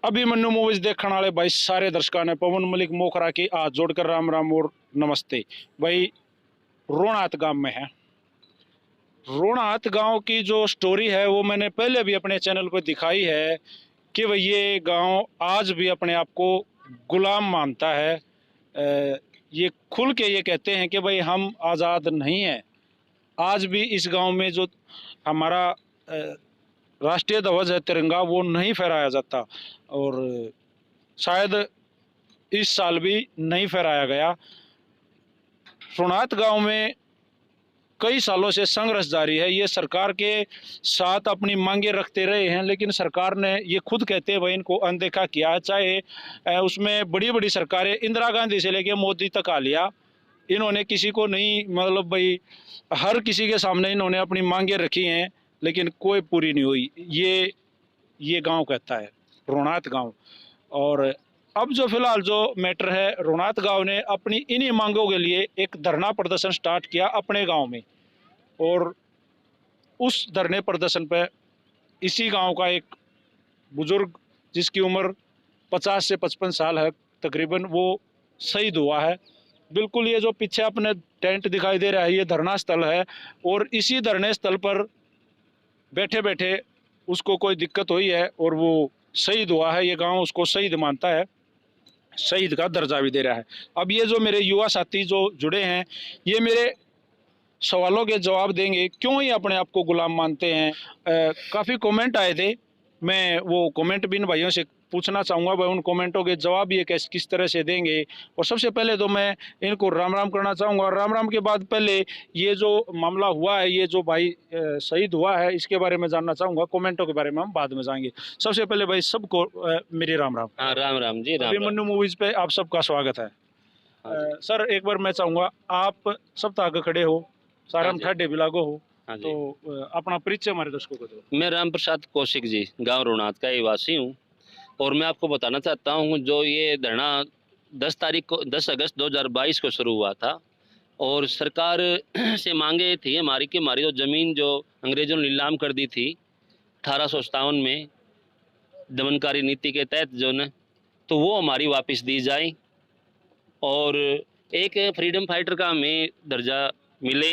Abhimanyu movies देखने वाले भाई सारे दर्शकों ने पवन मलिक मोखरा की हाथ जोड़कर राम राम और नमस्ते। भाई रोणात गांव में है। रोणात गांव की जो स्टोरी है वो मैंने पहले भी अपने चैनल पर दिखाई है कि भाई ये गांव आज भी अपने आप को गुलाम मानता है। ये खुल के ये कहते हैं कि भाई हम आज़ाद नहीं हैं। आज भी इस गांव में जो हमारा राष्ट्रीय ध्वज है तिरंगा वो नहीं फहराया जाता और शायद इस साल भी नहीं फहराया गया। रोणात गांव में कई सालों से संघर्ष जारी है। ये सरकार के साथ अपनी मांगे रखते रहे हैं, लेकिन सरकार ने ये खुद कहते हैं भाई इनको अनदेखा किया है। चाहे उसमें बड़ी बड़ी सरकारें इंदिरा गांधी से लेके मोदी तक आ लिया, इन्होंने किसी को नहीं मतलब भाई हर किसी के सामने इन्होंने अपनी मांगे रखी हैं, लेकिन कोई पूरी नहीं हुई। ये गांव कहता है रोणात गांव। और अब जो फिलहाल जो मैटर है, रोणात गांव ने अपनी इन्हीं मांगों के लिए एक धरना प्रदर्शन स्टार्ट किया अपने गांव में। और उस धरने प्रदर्शन पे इसी गांव का एक बुजुर्ग जिसकी उम्र 50 से 55 साल है तकरीबन, वो शहीद हुआ है। बिल्कुल ये जो पीछे अपने टेंट दिखाई दे रहा है ये धरना स्थल है, और इसी धरने स्थल पर बैठे बैठे उसको कोई दिक्कत हुई है और वो शहीद हुआ है। ये गांव उसको शहीद मानता है, शहीद का दर्जा भी दे रहा है। अब ये जो मेरे युवा साथी जो जुड़े हैं ये मेरे सवालों के जवाब देंगे, क्यों ही अपने आप को गुलाम मानते हैं। काफ़ी कमेंट आए थे, मैं वो कमेंट भी इन भाइयों से पूछना चाहूँगा, भाई उन कमेंटों के जवाब ये किस तरह से देंगे। और सबसे पहले तो मैं इनको राम राम करना चाहूँगा, और राम राम के बाद पहले ये जो मामला हुआ है, ये जो भाई शहीद हुआ है, इसके बारे में जानना चाहूँगा। कमेंटों के बारे में हम बाद में जाएंगे। सबसे पहले भाई सबको मेरे राम राम। हाँ, राम राम जी, राम राम। अभिमन्यु मूवीज़ पे आप सबका स्वागत है। सर एक बार मैं चाहूँगा, आप सब तो आगे खड़े हो, सारा हाँ जी। ठाडे भी लागो हो, हाँ जी। तो अपना परिचय हमारे दर्शकों को दो। मैं राम प्रसाद कौशिक जी, गांव रोणात का ही वासी हूँ। और मैं आपको बताना चाहता हूँ, जो ये धरना 10 अगस्त 2022 को शुरू हुआ था, और सरकार से मांगे थी हमारी कि हमारी जो ज़मीन जो अंग्रेज़ों ने नीलाम कर दी थी 1857 में दमनकारी नीति के तहत जो न, तो वो हमारी वापस दी जाए, और एक फ्रीडम फाइटर का हमें दर्जा मिले,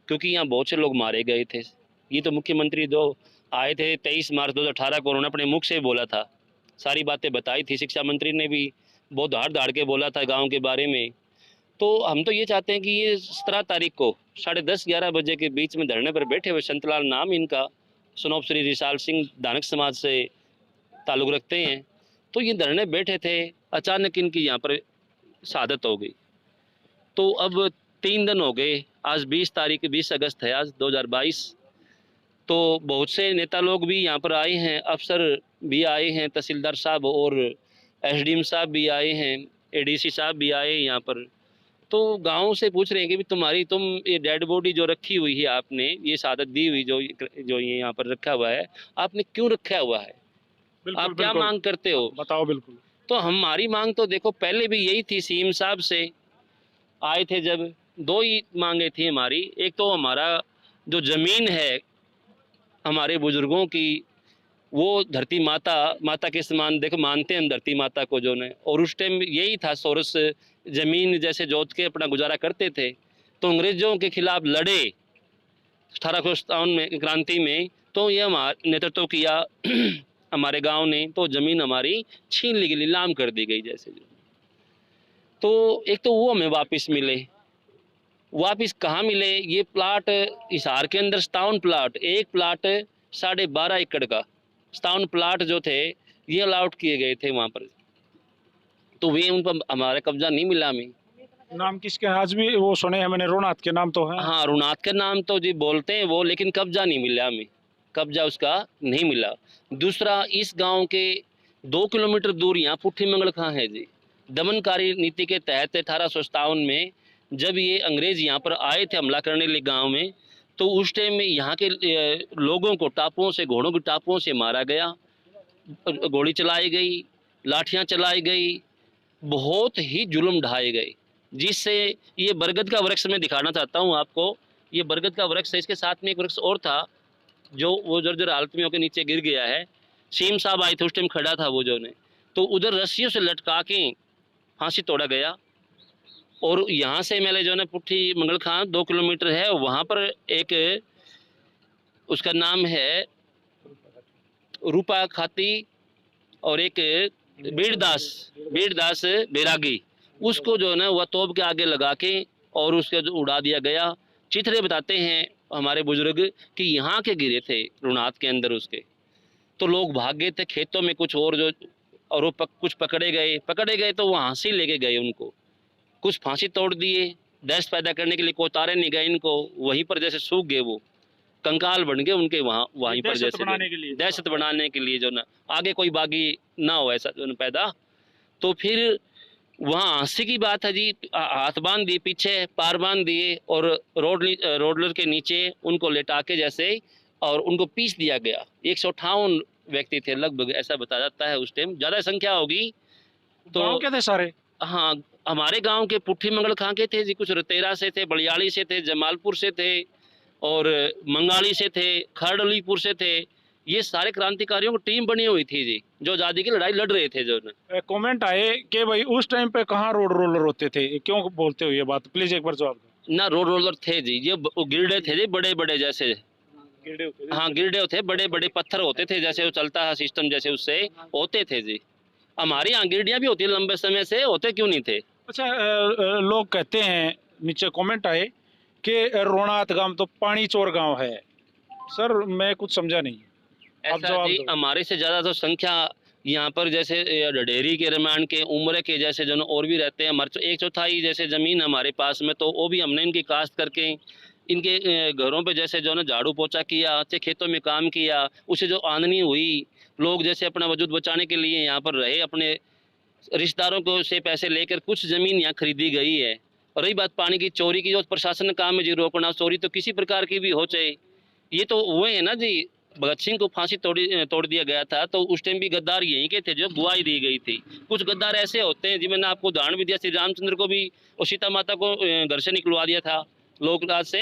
क्योंकि यहाँ बहुत से लोग मारे गए थे। ये तो मुख्यमंत्री जो आए थे 23 मार्च 2018 को, उन्होंने अपने मुख से बोला था, सारी बातें बताई थी। शिक्षा मंत्री ने भी बहुत धाड़ के बोला था गांव के बारे में। तो हम तो ये चाहते हैं कि ये 17 तारीख को 10:30-11 बजे के बीच में धरने पर बैठे हुए, संतलाल नाम इनका, सुनोप श्री रिसाल सिंह दानक समाज से ताल्लुक़ रखते हैं, तो ये धरने बैठे थे, अचानक इनकी यहाँ पर शहादत हो गई। तो अब 3 दिन हो गए, आज 20 अगस्त है आज 2022। तो बहुत से नेता लोग भी यहाँ पर आए हैं, अफसर भी आए हैं, तहसीलदार साहब और एसडीएम साहब भी आए हैं, एडीसी साहब भी आए हैं यहाँ पर। तो गाँव से पूछ रहे हैं कि भी तुम ये डेड बॉडी जो रखी हुई है आपने, ये शहादत दी हुई जो ये यहाँ पर रखा हुआ है, आपने क्यों रखा हुआ है? आप क्या मांग करते हो? बताओ। बिल्कुल। तो हमारी मांग तो देखो पहले भी यही थी, सीएम साहब से आए थे जब, 2 ही मांगे थी हमारी। एक तो हमारा जो ज़मीन है हमारे बुजुर्गों की, वो धरती माता के समान देखो मानते हैं हम धरती माता को जो ने, और उस टाइम यही था, सोरस ज़मीन जैसे जोत के अपना गुजारा करते थे। तो अंग्रेज़ों के खिलाफ लड़े 1857 में क्रांति में, तो ये हमारा नेतृत्व किया हमारे गांव ने, तो ज़मीन हमारी छीन ली गई, नीलाम कर दी गई जैसे जो। तो एक तो वो हमें वापस मिले, वापस कहाँ मिले? ये प्लाट हिसार के अंदर 57 प्लाट, एक प्लाट 12.5 एकड़ का 57 प्लाट जो थे ये अलाउट किए गए थे वहाँ पर, तो वे उन पर हमारा कब्जा नहीं मिला हमें। नाम किसके आज भी वो सुने हैं मैंने, रोनाथ के नाम तो है। हाँ, रोनाथ का नाम तो जी बोलते हैं वो, लेकिन कब्जा नहीं मिला हमें, कब्जा उसका नहीं मिला। दूसरा, इस गांव के 2 किलोमीटर दूर यहाँ पुट्ठी मंगल खां है जी। दमनकारी नीति के तहत 1857 में जब ये अंग्रेज़ यहाँ पर आए थे हमला करने के लिए गाँव में, तो उस टाइम में यहाँ के लोगों को टापुओं से, घोड़ों की टापुओं से मारा गया, गोली चलाई गई, लाठियाँ चलाई गई, बहुत ही जुल्म ढाए गए। जिससे ये बरगद का वृक्ष मैं दिखाना चाहता हूँ आपको, ये बरगद का वृक्ष है, इसके साथ में एक वृक्ष और था जो वो जर्जर हालत में होकर नीचे गिर गया है। सीएम साहब आए थे उस टाइम, खड़ा था वो जो ने, तो उधर रस्सियों से लटका के फांसी तोड़ा गया। और यहाँ से मेले जो है पुट्ठी मंगल खां 2 किलोमीटर है, वहाँ पर एक उसका नाम है रूपा खाती और एक बीरदास बैरागी, उसको जो है ना वह तोप के आगे लगा के और उसके जो उड़ा दिया गया। चित्रे बताते हैं हमारे बुजुर्ग कि यहाँ के गिरे थे रुणात के अंदर उसके, तो लोग भाग गए थे खेतों में कुछ और जो, और वो कुछ पकड़े गए तो वहाँ से लेके गए उनको, कुछ फांसी तोड़ दिए। दहशत पैदा करने के लिए कोई उतारे नहीं गए इनको, वहीं पर जैसे सूख गए, वो कंकाल बन गए उनके वहीं पर, जैसे दहशत बनाने के लिए जो ना आगे कोई बागी ना हो ऐसा जो ना पैदा। तो फिर वहाँ हंसी की बात है जी, हाथ बांध दिए पीछे, पार बांध दिए और रोडलर के नीचे उनको लेटा के जैसे, और उनको पीस दिया गया। 158 व्यक्ति थे लगभग, ऐसा बताया जाता है। उस टाइम ज़्यादा संख्या होगी। तो क्या थे सारे? हाँ, हमारे गांव के पुट्ठी मंगल खां के थे जी, कुछ रतेरा से थे, बलियाड़ी से थे, जमालपुर से थे और मंगाली से थे, खरडलीपुर से थे। ये सारे क्रांतिकारियों की टीम बनी हुई थी जी, जो आज़ादी की लड़ाई लड़ रहे थे। जो कमेंट आए कि भाई उस टाइम पे कहाँ रोड रोलर होते थे, क्यों बोलते हो ये बात? प्लीज एक बार जवाब दो। ना रोड रोलर थे जी, ये गिरडे थे जी, बड़े बड़े जैसे, हाँ गिरडे थे, बड़े बड़े पत्थर होते थे, जैसे वो चलता है सिस्टम जैसे उससे होते थे जी। हमारे यहाँ गिरडियाँ भी होती है लंबे समय से, होते क्यों नहीं थे? अच्छा, लोग कहते हैं, नीचे कमेंट आए कि रोणात गांव तो पानी चोर गांव है। सर मैं कुछ समझा नहीं, आप ऐसा जवाब जी, दो। हमारे से ज़्यादा तो संख्या यहाँ पर जैसे ढडेरी के रमान के उम्र के जैसे जो और भी रहते हैं। हमारे 1/4 जैसे ज़मीन हमारे पास में, तो वो भी हमने इनकी काश्त करके इनके घरों पे जैसे जो है ना झाड़ू पोछा किया, अच्छे खेतों में काम किया, उससे जो आमदनी हुई, लोग जैसे अपना वजूद बचाने के लिए यहाँ पर रहे, अपने रिश्तेदारों को से पैसे लेकर कुछ ज़मीन यहाँ खरीदी गई है। और रही बात पानी की चोरी की, जो प्रशासन का काम है जी रोकना, चोरी तो किसी प्रकार की भी हो चाहे, ये तो हुए है ना जी। भगत सिंह को फांसी तोड़ दिया गया था, तो उस टाइम भी गद्दार यहीं के थे जो गुआई दी गई थी। कुछ गद्दार ऐसे होते हैं जी, मैंने आपको उदाहरण भी दिया, श्री रामचंद्र को भी और सीता माता को घर से निकलवा दिया था लोकराज से।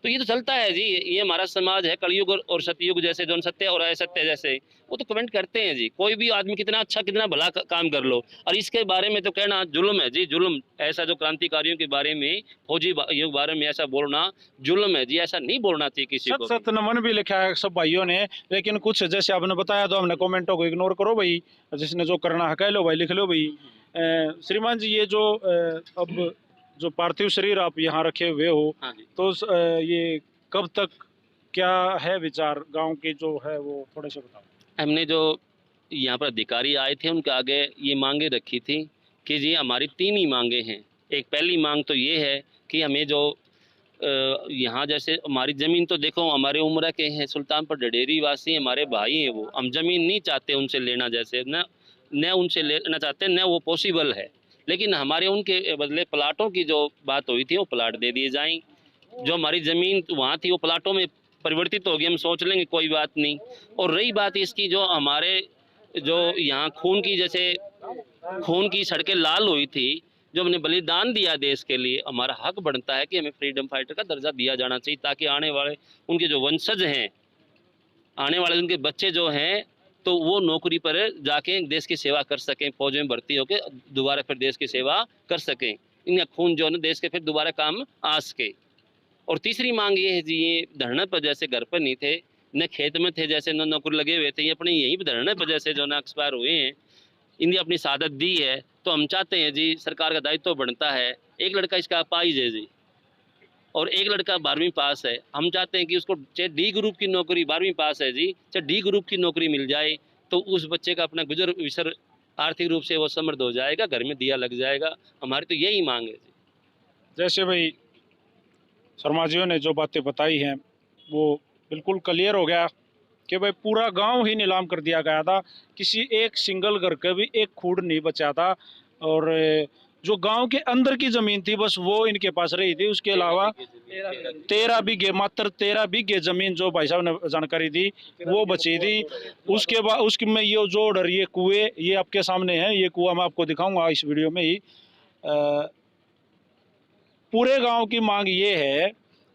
तो ये तो चलता है जी, ये हमारा समाज है, कलयुग और सतयुग जैसे, जो सत्य और असत्य जैसे, वो तो कमेंट करते हैं जी। कोई भी आदमी कितना अच्छा कितना भला काम कर लो, और इसके बारे में तो कहना जुल्म है जी, जुल्म। ऐसा जो क्रांतिकारियों के बारे में, फौजी के बारे में ऐसा बोलना जुल्म है जी, ऐसा नहीं बोलना चाहिए किसी को। सत नमन भी लिखा है सब भाइयों ने, लेकिन कुछ जैसे आपने बताया तो हमने कमेंटों को इग्नोर करो भाई, जिसने जो करना है कह लो भाई, लिख लो भाई। श्रीमान जी, ये जो अब जो पार्थिव शरीर आप यहाँ रखे हुए हो, हाँ जी। तो ये कब तक, क्या है विचार गांव के जो है वो थोड़े से बताओ। हमने जो यहाँ पर अधिकारी आए थे उनके आगे ये मांगे रखी थी कि जी हमारी 3 ही मांगे हैं। एक पहली मांग तो ये है कि हमें जो यहाँ जैसे हमारी ज़मीन तो देखो हमारे उम्र के हैं, सुल्तानपुर ढडेरी वासी हमारे भाई हैं, वो हम ज़मीन नहीं चाहते उनसे लेना, जैसे न उनसे लेना चाहते न वो पॉसिबल है, लेकिन हमारे उनके बदले प्लाटों की जो बात हुई थी वो प्लाट दे दिए जाएं। जो हमारी ज़मीन वहाँ थी वो प्लाटों में परिवर्तित होगी, हम सोच लेंगे कोई बात नहीं। और रही बात इसकी, जो हमारे जो यहाँ खून की सड़कें लाल हुई थी, जो हमने बलिदान दिया देश के लिए, हमारा हक बनता है कि हमें फ्रीडम फाइटर का दर्जा दिया जाना चाहिए, ताकि आने वाले उनके जो वंशज हैं, आने वाले उनके बच्चे जो हैं, तो वो नौकरी पर जाके देश की सेवा कर सकें, फौज में भर्ती होकर दोबारा फिर देश की सेवा कर सकें। इनका खून जो है ना देश के फिर दोबारा काम आ सके। और तीसरी मांग ये है जी, ये धरने पर जैसे घर पर नहीं थे, न खेत में थे, जैसे न नौकरी लगे हुए थे, ये अपने यहीं पर धरने पर जैसे जो ना एक्सपायर हुए हैं, इन्हें अपनी शहादत दी है। तो हम चाहते हैं जी, सरकार का दायित्व तो बनता है, एक लड़का इसका अपाहिज है जी और एक लड़का 12वीं पास है, हम चाहते हैं कि उसको चाहे डी ग्रुप की नौकरी, 12वीं पास है जी, चाहे डी ग्रुप की नौकरी मिल जाए, तो उस बच्चे का अपना गुजर विसर आर्थिक रूप से वो समृद्ध हो जाएगा, घर में दिया लग जाएगा। हमारी तो यही मांग है जी। जैसे भाई शर्मा जी ने जो बातें बताई हैं वो बिल्कुल क्लियर हो गया कि भाई पूरा गांव ही नीलाम कर दिया गया था, किसी एक सिंगल घर का भी एक खूड़ नहीं बचा था, और जो गांव के अंदर की जमीन थी बस वो इनके पास रही थी। उसके अलावा 13 बीघे, मात्र 13 बीघे जमीन जो भाई साहब ने जानकारी दी वो बची थी। उसके बाद उसके में ये जो और ये कुएं ये आपके सामने है, ये कुआं मैं आपको दिखाऊंगा इस वीडियो में ही। पूरे गांव की मांग ये है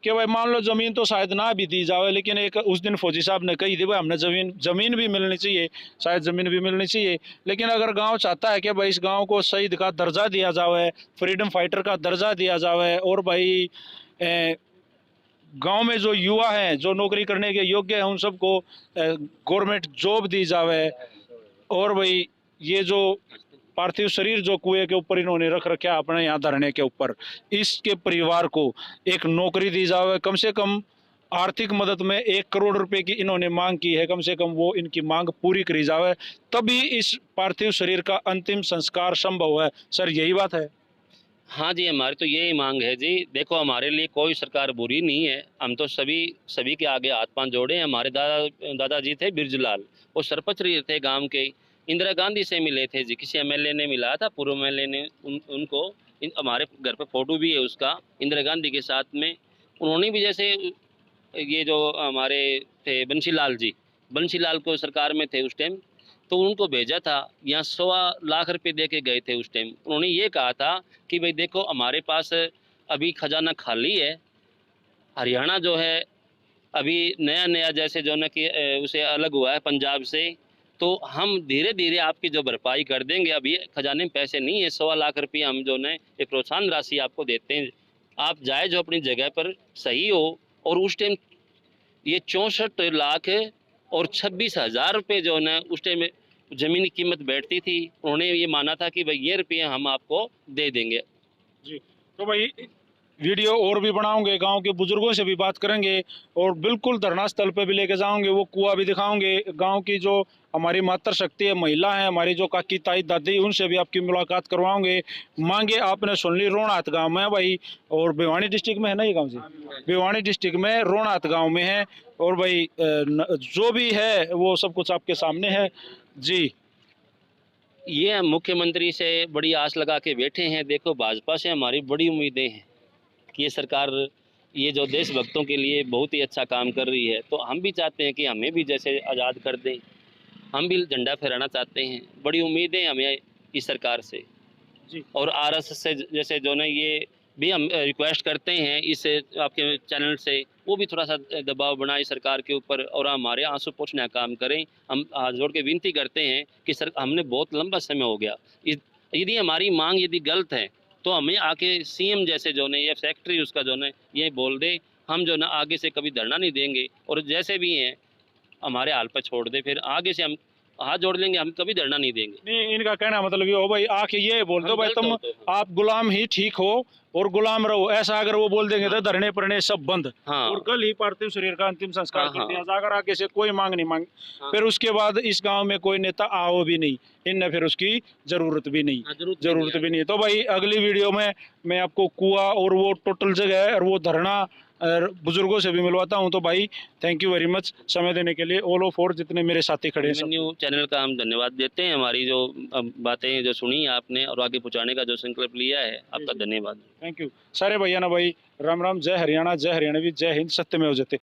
कि भाई मान लो जमीन तो शायद ना भी दी जावे, लेकिन एक उस दिन फौजी साहब ने कही थी भाई हमने जमीन भी मिलनी चाहिए, शायद जमीन भी मिलनी चाहिए। लेकिन अगर गांव चाहता है कि भाई इस गांव को शहीद का दर्जा दिया जावे, फ्रीडम फाइटर का दर्जा दिया जावे, और भाई गांव में जो युवा हैं जो नौकरी करने के योग्य हैं उन सबको गवर्नमेंट जॉब दी जावे, और भाई ये जो पार्थिव शरीर जो कुएं के ऊपर इन्होंने रख रखा है अपने यहाँ धरने के ऊपर, इसके परिवार को एक नौकरी दी जावे, कम से कम आर्थिक मदद में 1 करोड़ रुपए की इन्होंने मांग की है, कम से कम वो इनकी मांग पूरी करी जावे, तभी इस पार्थिव शरीर का अंतिम संस्कार संभव है। सर यही बात है? हाँ जी, हमारी तो यही मांग है जी। देखो, हमारे लिए कोई सरकार बुरी नहीं है, हम तो सभी के आगे हाथ पांव जोड़े हैं। हमारे दादाजी थे बिरजूलाल, वो सरपंच रहे थे गांव के, इंदिरा गांधी से मिले थे जी, किसी एमएलए ने मिला था, पूर्व एमएलए ने उनको हमारे घर पे फोटो भी है उसका, इंदिरा गांधी के साथ में। उन्होंने भी जैसे ये जो हमारे थे बंशीलाल को सरकार में थे उस टाइम, तो उनको भेजा था यहाँ 1.25 लाख रुपए दे के गए थे उस टाइम। उन्होंने ये कहा था कि भाई देखो, हमारे पास अभी खजाना खाली है, हरियाणा जो है अभी नया जैसे जो ना कि उसे अलग हुआ है पंजाब से, तो हम धीरे धीरे आपकी जो भरपाई कर देंगे। अभी खजाने में पैसे नहीं है, 1.25 लाख रुपये हम जो है एक प्रोत्साहन राशि आपको देते हैं, आप जाए जो अपनी जगह पर सही हो। और उस टाइम ये 64 लाख और 26,000 रुपये जो है उस टाइम ज़मीन की कीमत बैठती थी। उन्होंने ये माना था कि भाई ये रुपये हम आपको दे देंगे जी। तो भाई वीडियो और भी बनाओगे, गांव के बुजुर्गों से भी बात करेंगे, और बिल्कुल धरना स्थल पे भी लेके जाओगे, वो कुआं भी दिखाओगे, गांव की जो हमारी मातृ शक्ति है, महिला है हमारी, जो काकी ताई दादी, उनसे भी आपकी मुलाकात करवाओगे। मांगे आपने सुन ली, रोणात गांव में भाई, और भिवानी डिस्ट्रिक्ट में है ना ये गाँव जी? भिवानी डिस्ट्रिक्ट में रोणात गाँव में है, और भाई जो भी है वो सब कुछ आपके सामने है जी। ये हम मुख्यमंत्री से बड़ी आस लगा के बैठे हैं। देखो, भाजपा से हमारी बड़ी उम्मीदें हैं कि ये सरकार ये जो देशभक्तों के लिए बहुत ही अच्छा काम कर रही है, तो हम भी चाहते हैं कि हमें भी जैसे आज़ाद कर दें, हम भी झंडा फहराना चाहते हैं। बड़ी उम्मीदें हमें इस सरकार से जी। और आरएसएस से जैसे जो ना ये भी हम रिक्वेस्ट करते हैं इस आपके चैनल से, वो भी थोड़ा सा दबाव बनाए सरकार के ऊपर और हमारे आंसू पोंछने का काम करें। हम हाथ जोड़ के विनती करते हैं कि सर, हमने बहुत लंबा समय हो गया, यदि हमारी मांग यदि गलत है तो हमें आके सीएम जैसे जो ने या सेक्रेटरी उसका जो ने ये बोल दे, हम जो ना आगे से कभी धरना नहीं देंगे, और जैसे भी हैं हमारे हाल पर छोड़ दे, फिर आगे से हम हाथ जोड़ लेंगे, हम कभी धरना नहीं देंगे। नहीं, इनका कहना मतलब ये हो भाई, आके ये बोल दो हम भाई गलत तुम होते हैं। आप गुलाम ही ठीक हो और गुलाम रहो, ऐसा अगर वो बोल देंगे तो धरने पड़ने सब बंद, हाँ। और कल ही पार्थिव शरीर का अंतिम संस्कार हाँ, कर दिया जाए। अगर आगे से कोई मांग नहीं मांग, हाँ। फिर उसके बाद इस गांव में कोई नेता आओ भी नहीं, इनने फिर उसकी जरूरत भी नहीं, हाँ, जरूरत भी नहीं। तो भाई अगली वीडियो में मैं आपको कुआं और वो टोटल जगह है और वो धरना बुजुर्गों से भी मिलवाता हूं। तो भाई थैंक यू वेरी मच समय देने के लिए, ऑल ऑफ और जितने मेरे साथी खड़े हैं सब। न्यू चैनल का हम धन्यवाद देते हैं। हमारी जो बातें जो सुनी आपने और आगे पहुंचाने का जो संकल्प लिया है, आपका धन्यवाद। थैंक यू सारे भैया ना भाई, राम राम, जय हरियाणा, जय हरियाणवी, जय हिंद, सत्यमेव जयते।